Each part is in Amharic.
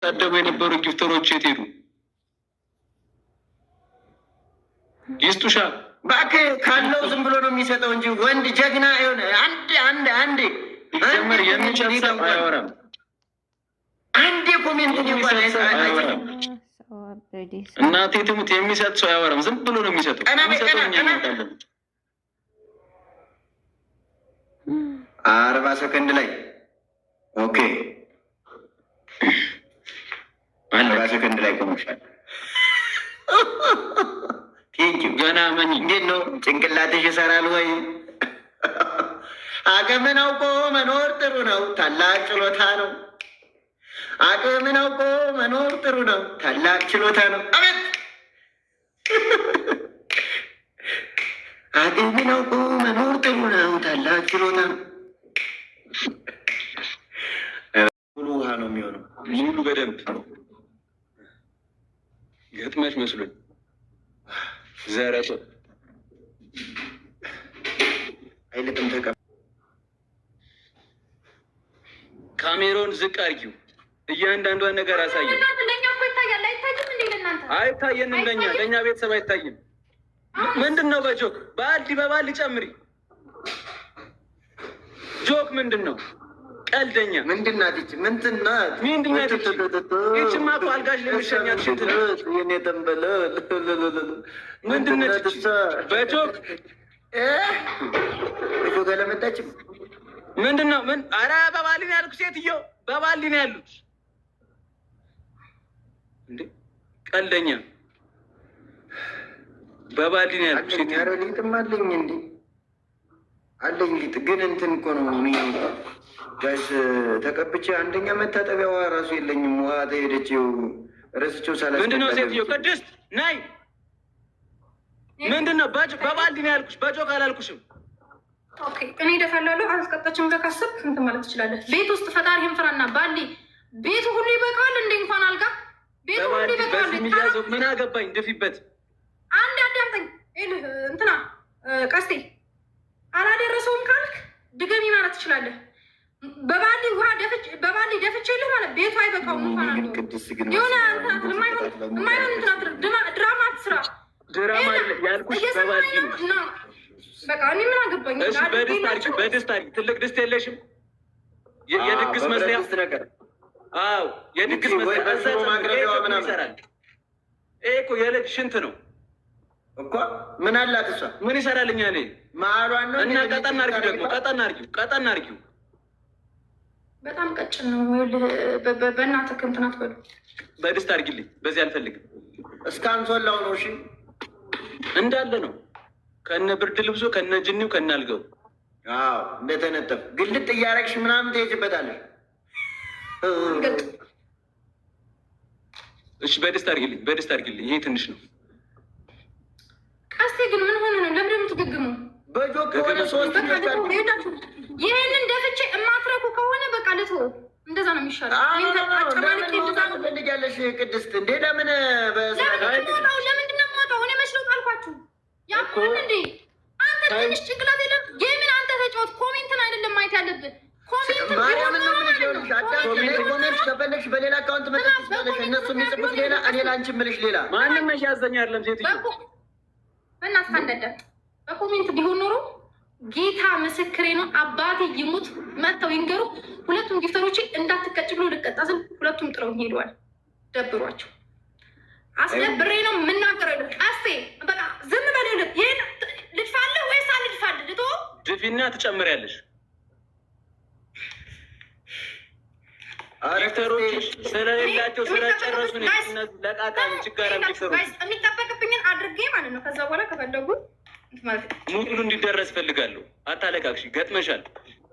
ታደቡ የነበሩ ጊፍተሮች የት ሄዱ? ይስጡሻ እባክህ ካለው ዝም ብሎ ነው የሚሰጠው እንጂ ወንድ ጀግና የሆነ አንድ ጀመር የሚሰጥ ሰው አያወራም። አንዴ ኮሜንት አያወራም። እናቴ ትሙት የሚሰጥ ሰው አያወራም። ዝም ብሎ ነው የሚሰጠው። 40 ሰከንድ ላይ ኦኬ 40 ሰከንድ ላይ ቆመሻል። ቴንኪው ገና መኝ እንዴት ነው ጭንቅላትሽ ይሰራል ወይ? አቅምን አውቆ መኖር ጥሩ ነው፣ ታላቅ ችሎታ ነው። አቅምን አውቆ መኖር ጥሩ ነው፣ ታላቅ ችሎታ ነው። አቤት አቅምን አውቆ መኖር ጥሩ ነው፣ ታላቅ ችሎታ ነው። ሙሉ ውሃ ነው የሚሆነው። ሙሉ በደንብ ገጥመሽ መስሎኝ ዘረጦ አይልጥም። ተቀ ካሜራውን ዝቅ አድርጊው። እያንዳንዷን ነገር አሳየው። አይታየንም። ለእኛ ቤተሰብ አይታይም። ምንድን ነው በጆክ በባልዲ ጨምሪ። ጆክ ምንድን ነው? ቀልደኛ ምንድናት? ይችማ እኮ አልጋሽ ለሚሸኛት ሽንት ነው። ምንድነች? በጆክ ለመጣችም ምንድን ነው? ኧረ በባሊ ነው ያልኩት። ሴትዮ በባሊ ነው ያሉት። እንዴ ቀልደኛ በባሊ ነው ያሉት። ሴትዮ ሊጥም አለኝ እንዴ አለኝ ሊጥ ግን እንትን እኮ ነው ጋይስ ተቀብቼ አንደኛ መታጠቢያ ውሃ ራሱ የለኝም። ውሃ ተሄደችው ረስቼው ሳላ ምንድን ነው? ሴትዮ ቅድስት ናይ ምንድን ነው? በባልዲ ነው ያልኩሽ፣ በጆክ አላልኩሽም። ኦኬ እኔ እደፋላለሁ። አስቀጣችን ጋር ካሰብክ እንትን ማለት ትችላለህ። ቤት ውስጥ ፈጣሪህን ፍራና ባሊ ቤቱ ሁሉ ይበቃል። እንደ እንኳን አልጋ ቤቱ ሁሉ ይበቃል። የሚያዘው ምን አገባኝ? ድፊበት። አንድ አዳምጠኝ። እንትና ቀስቴ አላደረሰውም ካልክ ድገሚ ማለት ትችላለህ። በባሊ ውሃ በባሊ ደፍቼልህ ማለት ቤቱ አይበቃውም። እንኳን የሆነ የማይሆን ድራማ አትስራ። ድራማ ያልኩሽ በባሊ ነው። በቃ እኔ ምን አገባኝ? በድስት አድርጊ። ትልቅ ድስት የለሽም? የድግስ መስሪያ ነገር። አዎ የድግስ መስሪያ ይሰራል። ይሄ እኮ የልጅ ሽንት ነው እኮ። ምን አላት እሷ? ምን ይሰራልኛል? ማሯን ነው። እና ቀጠን አድርጊው ደግሞ ቀጠን አድርጊው። በጣም ቀጭን ነው። በእናትህ እንትን አትበሉ። በድስት አድርጊልኝ። በዚህ አልፈልግም። እስከ አንሶላው ነው። እሺ እንዳለ ነው። ከነ ብርድ ልብሶ ከነ ጅኒው ከነ አልገው። አዎ እንደተነጠፍ ግልጥ እያረግሽ ምናምን ትሄጅበታለሽ። እሺ በድስት አድርጊልኝ። ይሄ ትንሽ ነው። ቀስቴ ግን ምን ሆነ ነው? ለምን የምትገግመው? በጆክ ከሆነ ሶስት ይሄንን ደፍቼ የማትረኩ ከሆነ በቃ ልትወው። እንደዛ ነው የሚሻለው። ፈልጊያለሽ ቅድስት እንዴ? ለምን ለምንድን ነው የምወጣው? እኔ መስሎት አልኳችሁ። ያምን እንዴ አንተ ትንሽ ጭንቅላት የለም። ጌምን አንተ ተጫወት። ኮሜንትን አይደለም ማየት ያለብን። ኮሜንት ከፈለግሽ በሌላ አካውንት መጠጥ ትችላለሽ። እነሱ የሚጽፉት ሌላ፣ እኔ ለአንቺ የምልሽ ሌላ። ማንም መሽ ያዘኛ አይደለም። ሴትዮ በእናትህ ካንደደ በኮሜንት ቢሆን ኖሮ ጌታ ምስክሬ ነው። አባቴ ይሙት መጥተው ይንገሩ። ሁለቱም ጊፍተሮች እንዳትቀጭ ብሎ ልቀጣ ስል ሁለቱም ጥረውኝ ሄደዋል። ደብሯቸው አስደብሬ ነው የምናገረው። ቀስቴ በቃ ዝም በል። ይሄን ልድፋለህ ወይስ አልድፋለህ? ልቶ ድፊና ትጨምሪያለሽ። ጊፍተሮች ስለሌላቸው ስለጨረሱ ለቃቃ ችጋራ የሚጠበቅብኝን አድርጌ ማለት ነው። ከዛ በኋላ ከፈለጉ ሙሉ እንዲደረስ ፈልጋለሁ። አታለቃቅሽ፣ ገጥመሻል።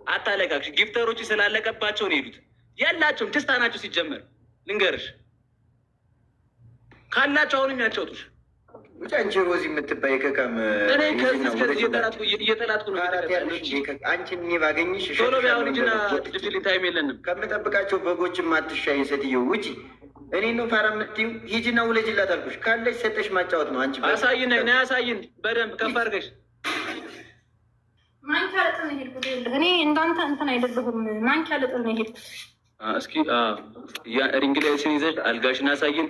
አታለቃቅሽ። ጊፍተሮች ስላለቀባቸው ነው የሄዱት። ያላቸውም ደስታ ናቸው። ሲጀመር ልንገርሽ ካላቸው አሁንም ያጫውቱሽ። አንቺ ሮዚ የምትባይ ከቀም እየጠላትኩ ነው። አንቺን እኔ ባገኝሽ ቶሎ ቢያሁን ልጅና ድፍል ታይም የለንም። ከምጠብቃቸው በጎችም አትሻይ ሴትዮ ውጪ። እኔ ነው ፋራ የምትይው? ሂጂና ውለጅላት አልኩሽ። ካለች ሰጠሽ ማጫወት ነው። አንቺ አሳይን፣ አሳይን በደንብ ከፍ አድርገሽ። ማንኪያ ልጥል ነው የሄድኩት። እኔ እንዳንተ እንትን አይደለሁም። ማንኪያ ልጥል ነው የሄድኩት። እስኪ ሪንግ ላይትሽን ይዘሽ አልጋሽን አሳይን።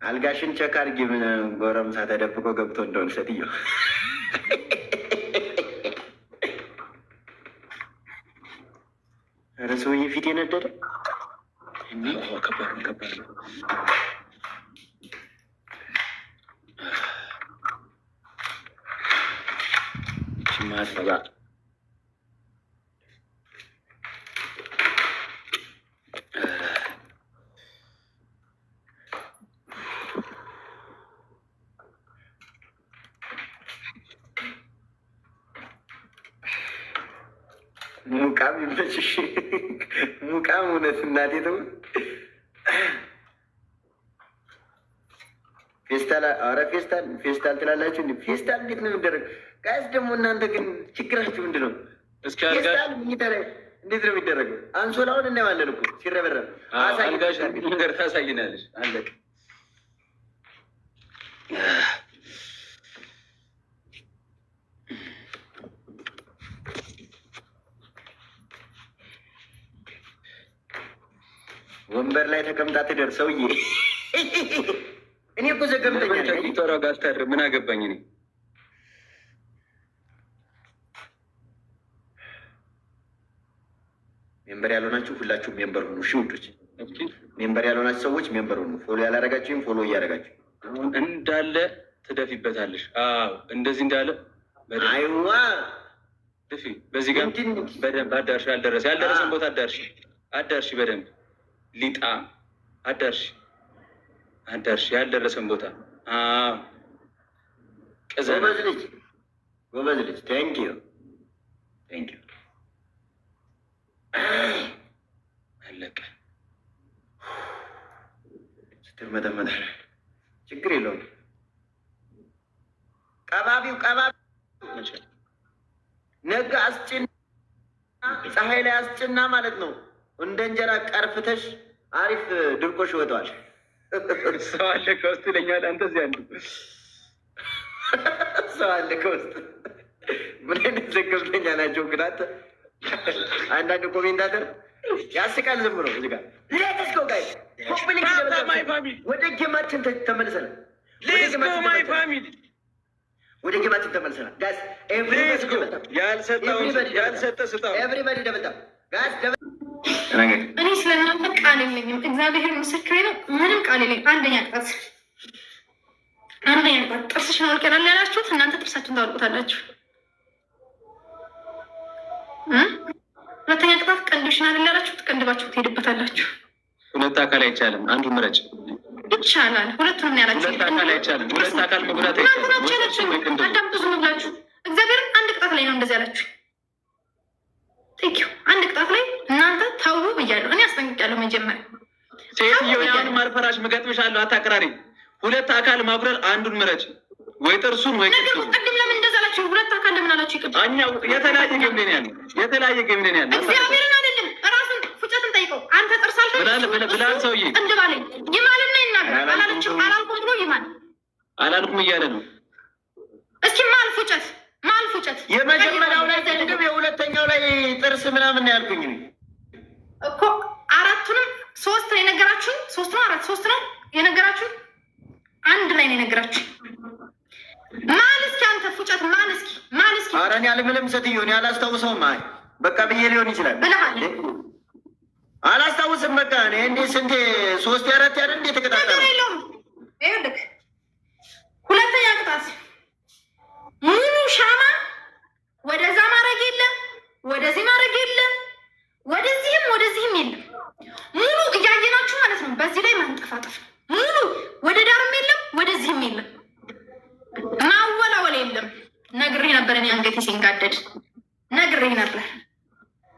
አልጋሽን ቸክ አድርጊ። ምን ጎረምሳ ተደብቆ ገብቶ እንደሆነ ሴትዮ ኧረ ሰውዬ ፊት የነደደ ከባድ ነው። ማሰባ ሙቃም ይመችሽ። ሙቃም እውነት እናቴ ተው። ፌስታል፣ ኧረ ፌስታል ትላላችሁ። ፌስታል እንዴት ነው የሚደረግ? ጋይስ ደግሞ እናንተ ግን ችግራችሁ ምንድን ነው? ፌስታል እንዴት ነው የሚደረገው? አንሶላውን እናየዋለን እኮ ሲረበረብ። ነገር ታሳይናለሽ። አለቀ። ወንበር ላይ ተቀምጣ ትደር ሰውዬ። እኔ እኮ ዘገምተኛ ጋር ምን አገባኝ እኔ። ሜምበር ያልሆናችሁ ሁላችሁ ሜምበር ሁኑ። እሺ ውዶች፣ ሜምበር ያልሆናችሁ ሰዎች ሜምበር ሁኑ። ፎሎ ያላረጋችሁም ፎሎ እያረጋችሁ እንዳለ ትደፊበታለሽ። አዎ እንደዚህ እንዳለ አይዋ ድፊ። በዚህ ጋር በደንብ አዳርሽ። ያልደረሰን ቦታ አዳርሽ በደንብ ሊጣ አዳርሽ ያልደረሰን ቦታ። ጎበዝ ልጅ ቴንኪዩ። አለቀ። ስትርመጠመጥ ችግር የለውም። ቀባቢው ነገ አስጭና ፀሐይ ላይ አስጭና ማለት ነው። እንደ እንጀራ ቀርፍተሽ አሪፍ ድርቆሽ ይወጣዋል። ሰው አለ ከውስጥ ይለኛል። አንተ እዚህ አሉ ሰው አለ ከውስጥ። ምን አይነት ዘገብተኛ ናቸው ግን አንተ። አንዳንድ ኮሜንታተር ያስቃል። ዝም ብሎ እዚህ ጋር ሌትስኮ ጋይ ወደ ጌማችን ተመልሰናል። ወደ ጌማችን ተመልሰናል። ጋዝ ያልሰጠ ስጠው። ኤቭሪባዲ ደበጣ ጋዝ እኔ ስለእናንተ ቃል የለኝም። እግዚአብሔር ምስክሬ ነው። ምንም ቃል የለኝም። አንደኛ ቅጣት ጥርስሽን አውልቀናል ያላችሁት እናንተ ጥርሳችሁን ታውልቁታላችሁ። ሁለተኛ ቅጣት ቀንድሽን አይደል ያላችሁት ቀንድባችሁ ትሄድበታላችሁ። ሁለት አካል አይቻልም፣ አንዱ ምረጭ። ይቻላል። ሁለቱንም ነው ያላችሁ። ሁለት አካል አይቻልም፣ ሁለት አካል መጉዳት አይቻልም። አዳምጡ ዝም ብላችሁ። እግዚአብሔርን አንድ ቅጣት ላይ ነው እንደዚህ ያላችሁ። አንድ ቅጣት ላይ እናንተ ተው ብያለሁ። እኔ አስጠንቅቄያለሁ። መጀመሪያ ሴትዮውን ማልፈራሽ ምገጥምሻለሁ። አታቅራሪ። ሁለት አካል ማጉረል አንዱን ምረጭ፣ ወይ ጥርሱን ወይ ቅድም ለምን እንደዛ አላችሁ? ሁለት አካል ለምን አላችሁ? ይቅር እኛው የተለያየ ገምደን ያለ እግዚአብሔርን አይደለም ራሱን ፉጨትን ጠይቀው። አንተ ጥርስ ብላል ሰውዬ እንድባለኝ ይማልና ይናገር አላልኩም ብሎ ይማል አላልኩም እያለ ነው። እስኪ ማል ፉጨት የመጀመሪያው ላይ ግብ የሁለተኛው ላይ ጥርስ ምናምን ነው ያልኩኝ እኮ። አራቱንም ሶስት ነው የነገራችሁኝ። ሶስት ነው የነገራችሁኝ። አንድ ላይ ነው የነገራችሁኝ። ማል እስኪ አንተ ፉጨት ማል እስኪ። ኧረ እኔ አልምልም ሴትዮ፣ እኔ አላስታውሰውም። አይ በቃ ብዬ ሊሆን ይችላል ብለሃል። አላስታውስም። በቃ እኔ እንዴ ስንቴ 3 4 ያለ እንዴ ተከታተለ ነገር የለውም። ይኸውልህ ሁለተኛ ቅጣት ሙሉ ሻማ ወደዛ ማድረግ የለም፣ ወደዚህ ማድረግ የለም፣ ወደዚህም የለም። ሙሉ እያየናችሁ ማለት ነው። በዚህ ላይ ማንጠፋጠፍ ሙሉ ወደ ዳርም የለም፣ ወደዚህም የለም፣ ማወላወል የለም። ነግሬህ ነበር። እኔ አንገቴ ሲንጋደድ ነግሬህ ነበር።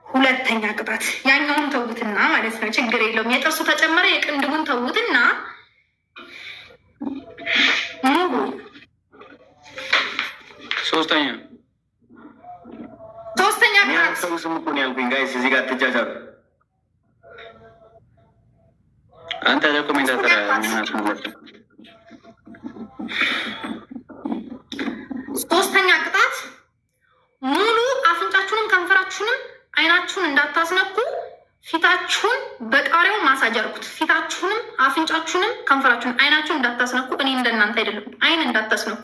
ሁለተኛ ቅጣት ያኛውን ተውትና ማለት ነው። ችግር የለውም። የጥርሱ ተጨመረ፣ የቅንድቡን ተውትና ሙሉ ሶስተኛ ቅጣት ስም እኮ ነው ያልኩኝ። ጋይስ እዚህ ጋር ትጃጃሉ። አንተ ለኮሜንታተር ሶስተኛ ቅጣት ሙሉ አፍንጫችሁንም ከንፈራችሁንም አይናችሁን እንዳታስነኩ። ፊታችሁን በቃሪያው ማሳጅ አድርጉት። ፊታችሁንም አፍንጫችሁንም ከንፈራችሁን አይናችሁን እንዳታስነኩ። እኔ እንደናንተ አይደለም፣ አይን እንዳታስነኩ።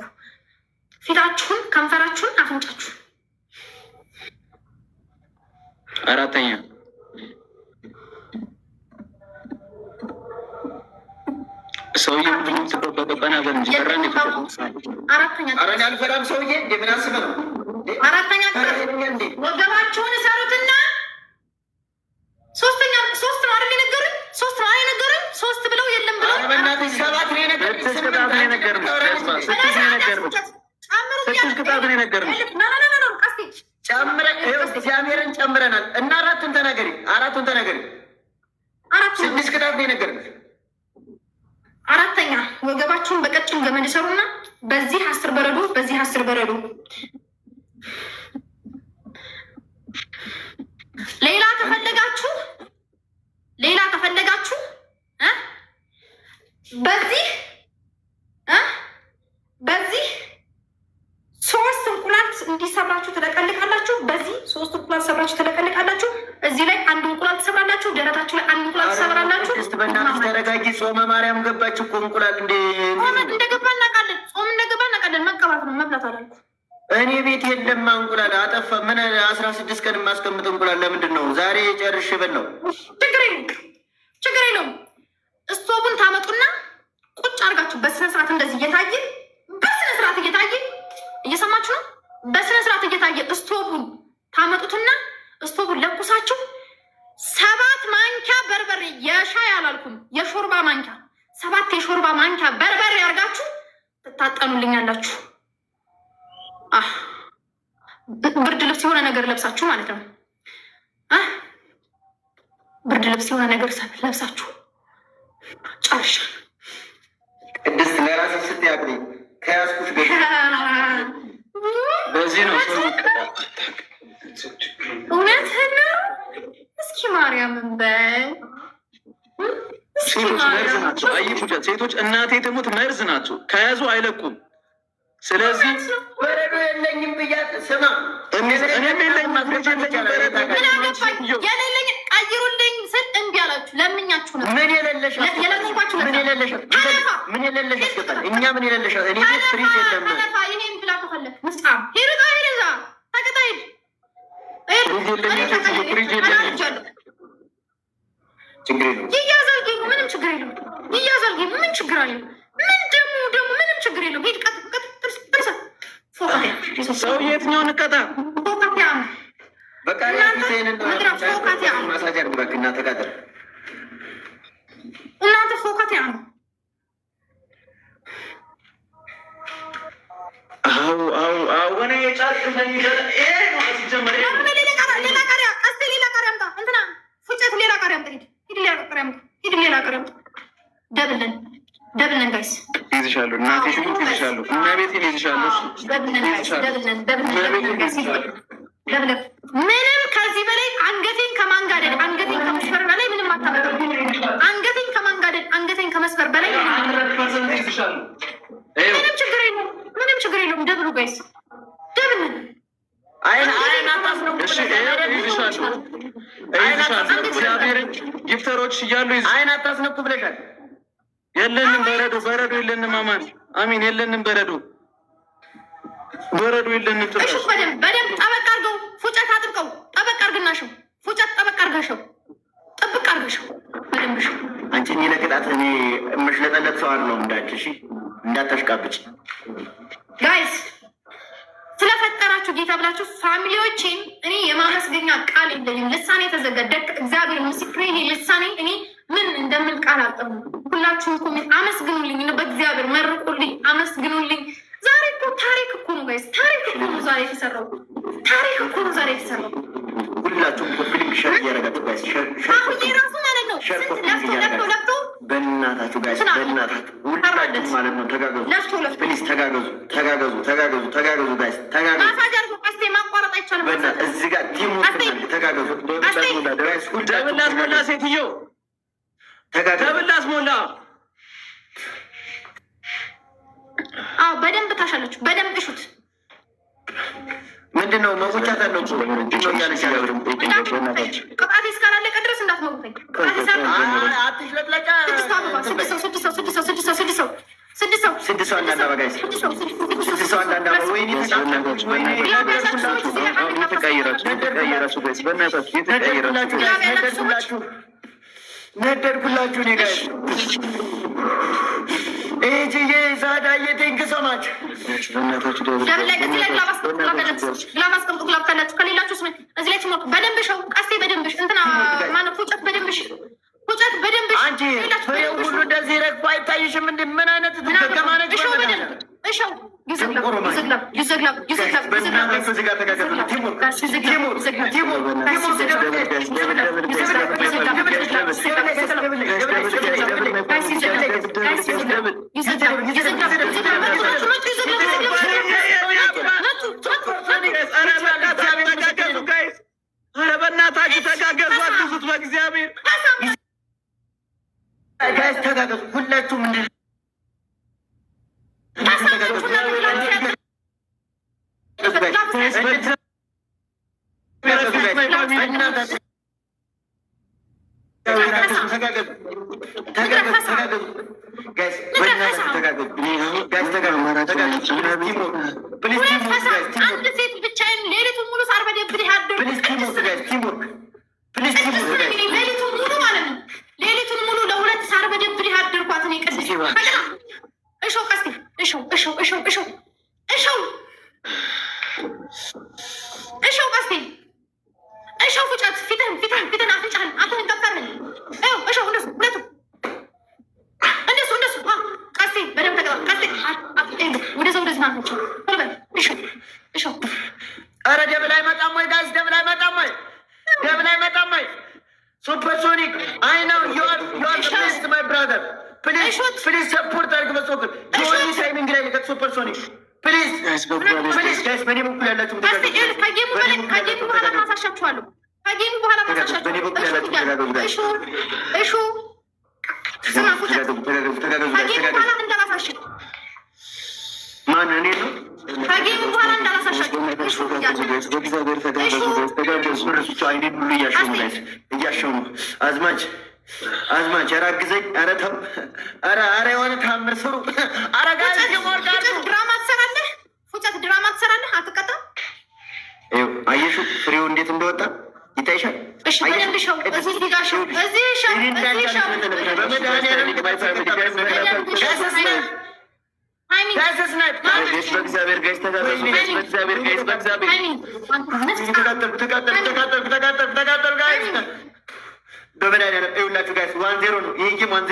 ፊታችሁን ከንፈራችሁን አፍንጫችሁን። አራተኛ ሰውዬ አልፈራም። ሰውዬ እንደምን አስበህ ነው? አራተኛ ወገባችሁን እሰሩትና ሶስት ነው አይደል የነገሩኝ? ሶስት ነው የነገሩኝ። ሶስት ብለው የለም ብለው ሰባት ነው የነገሩኝ። እግዚአብሔርን ጨምረናል እና አራቱን ተናገሪ። ስድስት ቅጣት ነው የነገርኩት። አራተኛ ወገባችሁን በቀጭን ገመድ ሰሩና በዚህ 10 በረዶ በዚህ 10 በረዶ። ሌላ ከፈለጋችሁ በዚህ 3 እንቁላል እንዲሰራችሁ ትለቀልቃላችሁ። በዚህ 3 እንቁላል ሰብራችሁ ትለቀልቃላችሁ። እዚህ ላይ 1 እንቁላል ትሰብራላችሁ። ደረታችሁ ላይ 1 እንቁላል ትሰብራላችሁ። በእናትሽ ተረጋጊ። ጾመ ማርያም ገባች እኮ እንቁላል እንደገባ እናውቃለን። ጾም እንደገባ እናውቃለን። መቀባት ነው መብላት አላልኩ። እኔ ቤት የለማ እንቁላል አጠፋ። ምን 16 ቀን የማስቀምጥ እንቁላል ለምንድን ነው? ዛሬ ጨርሽ ብል ነው። ችግር የለውም። እስቶቡን ታመጡና ቁጭ አድርጋችሁ በስነስርዓት እንደዚህ እየታየ እየሰማችሁ ነው። በስነስርዓት እየታየ እስቶቡን ታመጡትና እስቶቡን ለኩሳችሁ 7 ማንኪያ በርበሬ፣ የሻይ አላልኩም የሾርባ ማንኪያ 7 የሾርባ ማንኪያ በርበሬ አድርጋችሁ ትታጠኑልኛላችሁ። ብርድ ልብስ የሆነ ነገር ለብሳችሁ ማለት ነው። ብርድ ልብስ የሆነ ነገር ለብሳችሁ ጨርሻ። ቅድስት ለራስሽ ስትያቅሪ ከያዝኩሽ በዚህ ነው እውነትህን ነው። እስኪ ማርያምን በል። ሴቶች መርዝ ናቸው። ሴቶች እናቴ ትሙት መርዝ ናቸው። ከያዙ አይለቁም። ስለዚህ በረዶ የለኝም ብያት ስማ፣ እኔም የለኝም የሌለኝ ቀይሩልኝ ስል እምቢ አላችሁ። ለምኛችሁ ነው። ምን የሌለሽ እኛ ምን የሌለሽ እኔ ፍሪጅ የለም። ይሄን ብላ ከፈለክ ምስጣም ሄሩታ ሄዛ ተከታይ ይያዛል ጌሙ ምንም ችግር የለም። ይያዛል ጌሙ ምን ችግር አለው? ምን ደግሞ ምንም ችግር የለም። ሄድ ቀጥ ሰው የትኛውን ቀጣ በቃ ማሳጀር ብረክ እና ተቃጠል እናንተ ፎካት ያ ወነ የጫርቅ ደብለን ጋይስ ይዝሻሉ። እናቴ ይዝሻሉ። እመቤቴን ይዝሻሉ። ምንም ከዚህ በላይ አንገቴን ከማንጋደድ አንገቴን ከመስፈር በላይ ምንም አታመጣም። አንገቴን ከማንጋደድ አንገቴን ከመስፈር በላይ ምንም ችግር የለውም። ምንም ችግር የለውም። ደብሉ ጋይስ ደብለን እግዚአብሔርን ጊፍተሮች እያሉ አይን አታስነኩ ብለሻል። የለንም በረዶ የለንም። አማን አሚን የለንም በረዶ የለንም። በደንብ ጠበቅ አድርገው ፉጨት አጥብቀው ጠበቅ አድርግናሸው ፉጨት ጠበቅ አድርጋሸው ጠብቅ አድርገሸው በደንብ ሸው። አንቺ እኔ ለቅጣት እኔ የምሽለጠለት ሰው አለው እንዳች እሺ፣ እንዳታሽቃብጭ ጋይስ። ስለፈጠራችሁ ጌታ ብላችሁ ፋሚሊዎቼን እኔ የማመስገኛ ቃል የለኝም። ልሳኔ የተዘጋ እግዚአብሔር ምስክሬ፣ ይሄ ልሳኔ እኔ ምን እንደምል ቃል አጠሙ። ሁላችሁም ኮሜንት አመስግኑልኝ፣ በእግዚአብሔር መርቁልኝ፣ አመስግኑልኝ። ዛሬ እኮ ታሪክ እኮ ነው ጋይስ፣ ታሪክ እኮ ነው ዛሬ የተሰራው። ታሪክ እኮ ነው ዛሬ የተሰራው። ሁላችሁም ኮፊሊንግ ሸር እያደረጋችሁ ጋይስ፣ አሁን የራሱ ማለት ነው ለፍቶ በእናታችሁ ጋይስ፣ በእናታችሁ ሁላችሁም ማለት ነው ተጋገዙ፣ ፕሊዝ ተጋገዙ ጋይስ፣ ተጋገዙ። ማሳጀር ቀስቴ ማቋረጥ አይቻልም። በእናትህ እዚህ ጋር ቲሙ ተጋገዙ። ደብላስ ሞላ ሴትዮ ደብላስ ሞላ። አዎ በደንብ ታሻለች። በደንብ እሹት። ምንድን ነው መቆጫት አለው እያለች ቅጣቴ እስካላለቀ ድረስ እንዳትመጉተኝ። አትሽለጥለጫ። ስድስት ሰው አንዳንድ በጋይ ስድስት ሰው አንዳንድ ወይኔ ነደድኩላችሁ እኔ ጋር ይህችዬ ዛዳዬ ቴንክ ሰማች ከሌላችሁ እዚህ ላይ በደንብ ሸው ቀስቴ በደንብ እንትና ማነው ፉጨት በደንብ ፉጨት በደንብ አንቺ ሁሉ እንደዚህ ረግፎ አይታይሽም? እንደ ምን አይነት ከማነች እሸው ይዘግላብ ኧረ በእናታችሁ ተጋገዙ፣ አግዙት በእግዚአብሔር ተጋገዙ ሁላችሁም አንድ ሴት ብቻዬን ሌሊቱን ሙሉ ሳር በደብር ሌሊቱን ሙሉ ማለት ነው። ሌሊቱን ሙሉ ለሁለት ሳር በደብር ያደርኳት እኔ ቅድስት እሾው ቀስቴ እሾው ቀስቴ እሾው ፉጨት ፊትን አፍንጫህን አንተን ከፈርን እሾው እንደሱ ሁለቱ እንደሱ ቀስቴ በደምብ ተቀባ ቀስቴ ወደዛ ናቸው እሾው ኧረ ደብል አይመጣም ወይ ጋዝ? ደብል አይመጣም ወይ? ሱፐርሶኒክ አይ ነው ዩአር ፕሊዝ ማይ ብራዘር ፕሊዝ ሰፖርት አድርግ። በሶክር ጆኒ ታይሚንግ ላይ ልቀቅ። ሱፐርሶኒክ ፕሊዝ ጋይስ በኔ በኩል ያላችሁ ከጌሙ በኋላ ማሳሻችኋለሁ። እሹ ስማ ፉጨት ከጌሙ በኋላ እንዳላሳሽ ማን እኔ ነው ከጌሙ በኋላ እንዳላሳሻችሁ አይኔን ሁሉ እያሸው ነው። አዝማች ኧረ አግዘኝ። ኧረ ተው ኧረ የሆነ ታምር ስሩ። ኧረ ድራማ ትሰራለህ፣ ፉጨት ድራማ ትሰራለህ። አትቀጣም። አየሹ ፍሬው እንዴት እንደወጣ ይታይሻል። እሺ በደንብ ሸው በእግዚአብሔር ጋይስ ተጋገዙ። ተቃጠልኩ ጋይስ። በመድኃኒዓለም ይኸውላችሁ ጋይስ 1-0 ነው ይህ ጌም 1-0